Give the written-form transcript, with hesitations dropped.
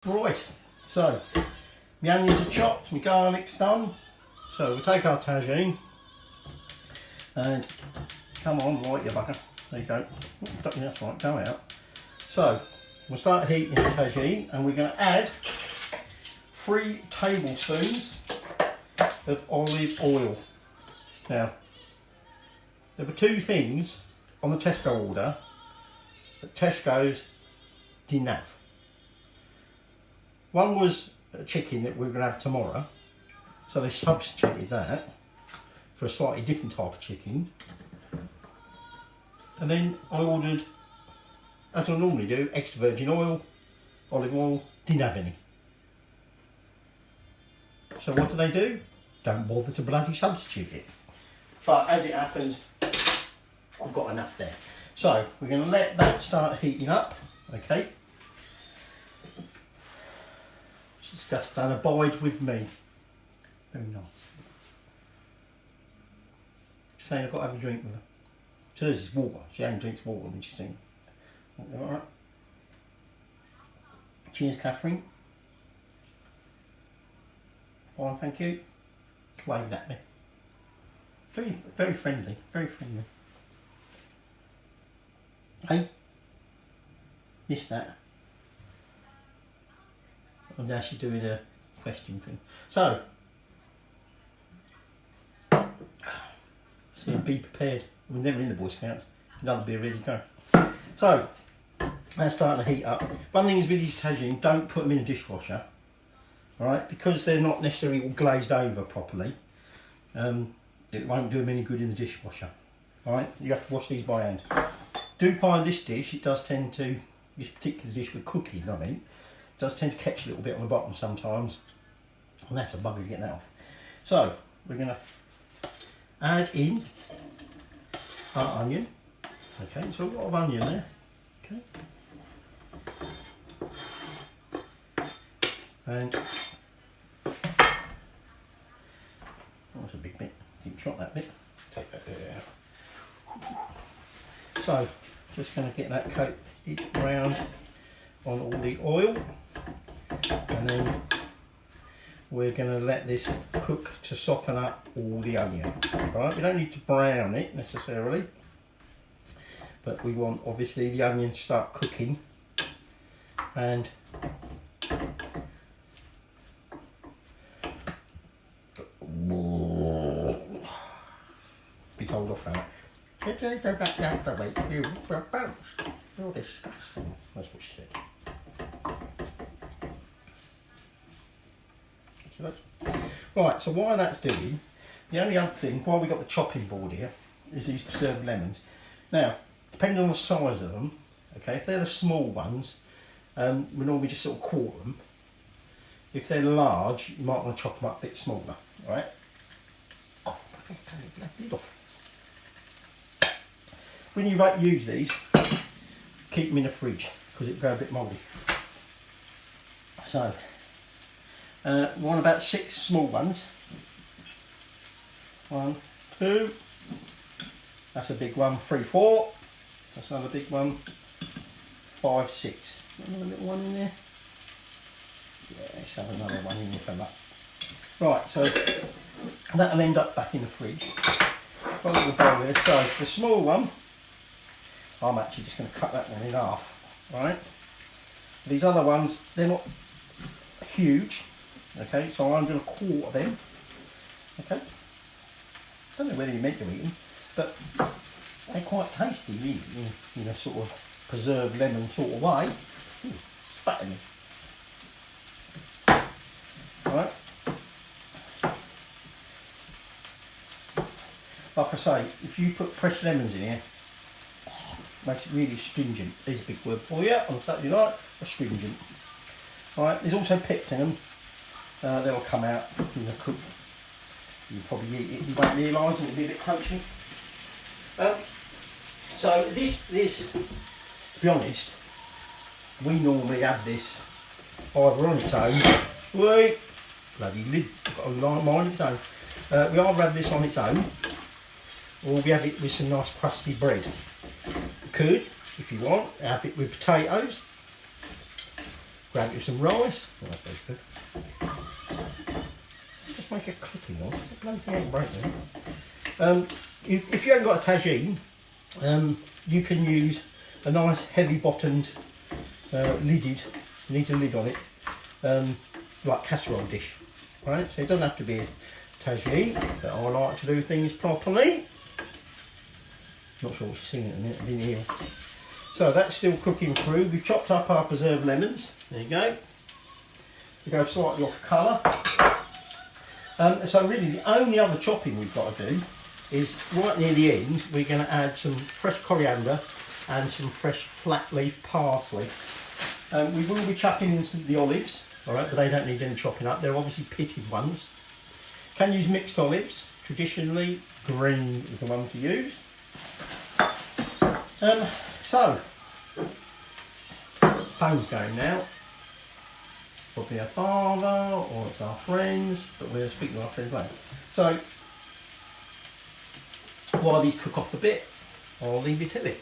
Right, so my onions are chopped, my garlic's done. So we'll take our tagine and come on, right you bugger. There you go. That's right, go out. So we'll start heating the tagine and we're going to add 3 tablespoons of olive oil. Now, there were 2 things on the Tesco order that Tesco's didn't have. One was a chicken that we were going to have tomorrow, so they substituted that for a slightly different type of chicken. And then I ordered, as I normally do, extra virgin oil, olive oil, didn't have any. So what do? Don't bother to bloody substitute it. But as it happens, I've got enough there. So we're going to let that start heating up, okay? Just done, abide with me. Very nice. She's saying I've got to have a drink with her. She says it's water. She only drinks water when she's singing. Alright. Cheers, Catherine. Fine, thank you. Waved at me. Very, very friendly. Very friendly. Hey? Missed that. And now she's doing a question thing. So be prepared. We're never in the Boy Scouts. Another beer ready to go. So that's starting to heat up. One thing is with these tagine, don't put them in a dishwasher. Alright, because they're not necessarily all glazed over properly. It won't do them any good in the dishwasher. Alright, you have to wash these by hand. Do find this dish, it does tend to, this particular dish with cooking, I mean, does tend to catch a little bit on the bottom sometimes, and that's a bugger to get that off. So we're going to add in our onion. Okay, so a lot of onion there. Okay, and oh, that's a big bit. You can chop that bit. Take that bit out. So just going to get that coat round on all the oil. And then we're going to let this cook to soften up all the onion. Right, we don't need to brown it necessarily, but we want obviously the onion to start cooking. And be told off that. You're disgusting. That's what she said. Right, so while that's doing, the only other thing, while we've got the chopping board here, is these preserved lemons. Now, depending on the size of them, okay, if they're the small ones, we normally just sort of quarter them. If they're large, you might want to chop them up a bit smaller, right? Oh, when you use these, keep them in the fridge, because it will go a bit mouldy. So, we want about 6 small ones. 1, 2, that's a big one. 3, 4, that's another big one. 5, 6. Another little one in there. Yeah, let's have another one in there for that. Right, so that'll end up back in the fridge. Got a little bowl there. So the small one, I'm actually just going to cut that one in half. Right. These other ones, they're not huge. Okay, so I'm going to quarter them. Okay, don't know whether you meant to eat them, but they're quite tasty, really, in a sort of preserved lemon sort of way. Ooh, spat in me. Right. Like I say, if you put fresh lemons in here, makes it really astringent. There's a big word for you on Saturday night, astringent. Right, there's also pips in them. They'll come out in the cook. You probably eat it, you won't realise, and it'll be a bit crunchy. So this, to be honest, we normally have this either on its own. Wait, bloody lid, got a line on its own. We either have this on its own, or we have it with some nice crusty bread. You could, if you want, have it with potatoes. grab you some rice. Oh, that's very good. Just make a clicking noise. The bloody thing ain't breaking. If you haven't got a tagine, you can use a nice heavy bottomed lidded, needs a lid on it, like casserole dish, right? So it doesn't have to be a tagine, but I like to do things properly. Not sure what she's singing at the minute, I didn't hear. So that's still cooking through. We've chopped up our preserved lemons. There you go. We go slightly off colour. So really the only other chopping we've got to do is right near the end we're going to add some fresh coriander and some fresh flat leaf parsley. We will be chucking in the olives, alright, but they don't need any chopping up. They're obviously pitted ones. Can use mixed olives. Traditionally green is the one to use. So phone's going now. Probably our father or it's our friends, but we're speaking to our friends later. So while these cook off a bit, I'll leave you to it.